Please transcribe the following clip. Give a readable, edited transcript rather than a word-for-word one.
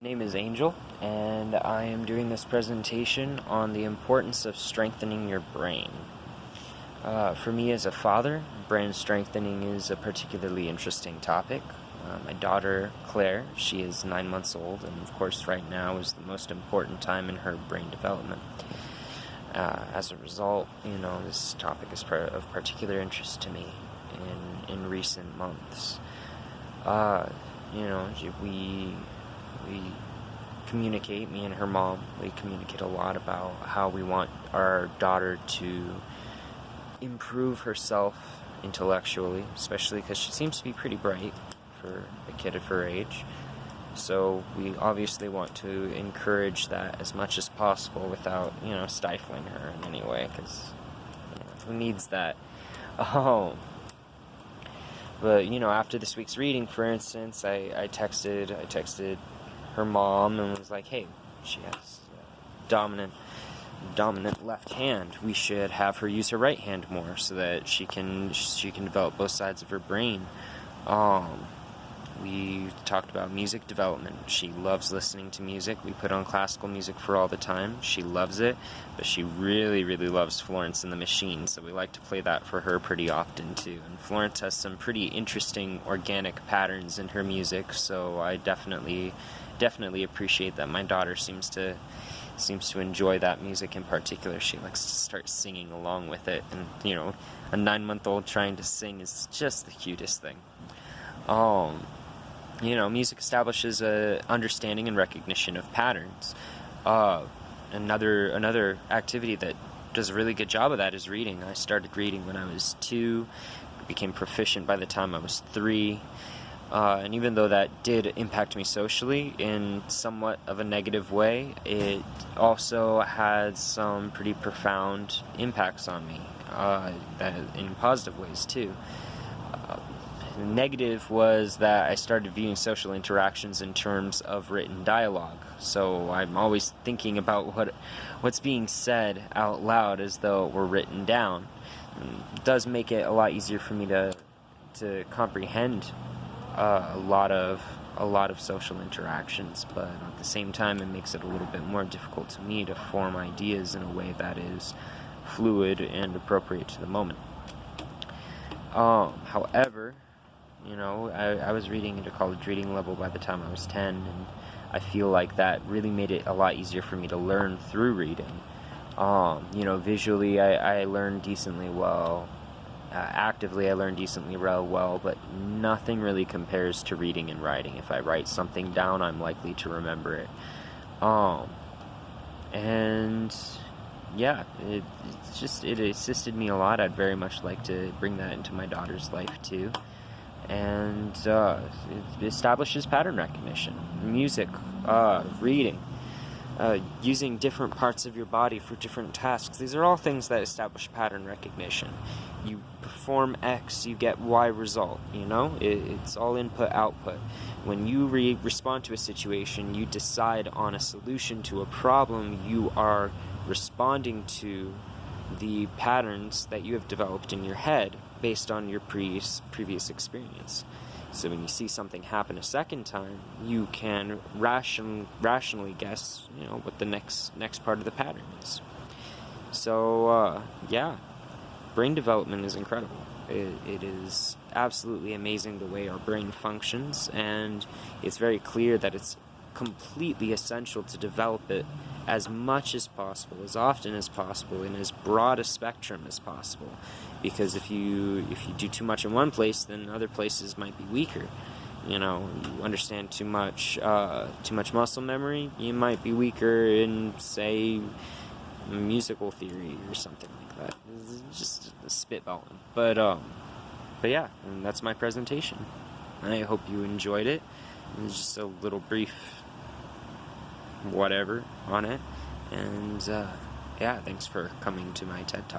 Name is Angel, and I am doing this presentation on the importance of strengthening your brain. For me as a father, brain strengthening is a particularly interesting topic. My daughter, Claire, she is 9 months old, and of course right now is the most important time in her brain development. As a result, this topic is of particular interest to me in recent months. We communicate, me and her mom, we communicate a lot about how we want our daughter to improve herself intellectually, especially because she seems to be pretty bright for a kid of her age. So we obviously want to encourage that as much as possible without, stifling her in any way, because who needs that? But, after this week's reading, for instance, I texted her mom and was like, hey, she has dominant left hand. We should have her use her right hand more so that she can develop both sides of her brain. We talked about music development. She loves listening to music. We put on classical music for all the time. She loves it, but she really, really loves Florence and the Machine, so we like to play that for her pretty often too. And Florence has some pretty interesting organic patterns in her music, so I definitely appreciate that my daughter seems to enjoy that music in particular. She likes to start singing along with it, and a 9-month-old trying to sing is just the cutest thing. Music establishes a understanding and recognition of patterns. Another activity that does a really good job of that is reading. I started reading when I was 2, became proficient by the time I was 3. And even though that did impact me socially in somewhat of a negative way, it also had some pretty profound impacts on me, in positive ways too. Negative was that I started viewing social interactions in terms of written dialogue. So I'm always thinking about what's being said out loud as though it were written down. It does make it a lot easier for me to comprehend a lot of social interactions, but at the same time it makes it a little bit more difficult to me to form ideas in a way that is fluid and appropriate to the moment. However, I was reading at a college reading level by the time I was 10, and I feel like that really made it a lot easier for me to learn through reading. Visually I learned decently well. Actively I learn decently well, but nothing really compares to reading and writing. If I write something down, I'm likely to remember it. It assisted me a lot. I'd very much like to bring that into my daughter's life too. And it establishes pattern recognition. Music, reading, using different parts of your body for different tasks. These are all things that establish pattern recognition. You perform X, you get Y result, It's all input-output. When you respond to a situation, you decide on a solution to a problem, you are responding to the patterns that you have developed in your head based on your previous experience. So when you see something happen a second time, you can rationally guess, what the next part of the pattern is. So, brain development is incredible. It is absolutely amazing the way our brain functions, and it's very clear that it's completely essential to develop it as much as possible, as often as possible, in as broad a spectrum as possible. Because if you do too much in one place, then other places might be weaker. You understand too much muscle memory, you might be weaker in, say, musical theory or something like that. It's just spitballing. But yeah, and that's my presentation. I hope you enjoyed it. It's just a little brief whatever on it. And thanks for coming to my TED Talk.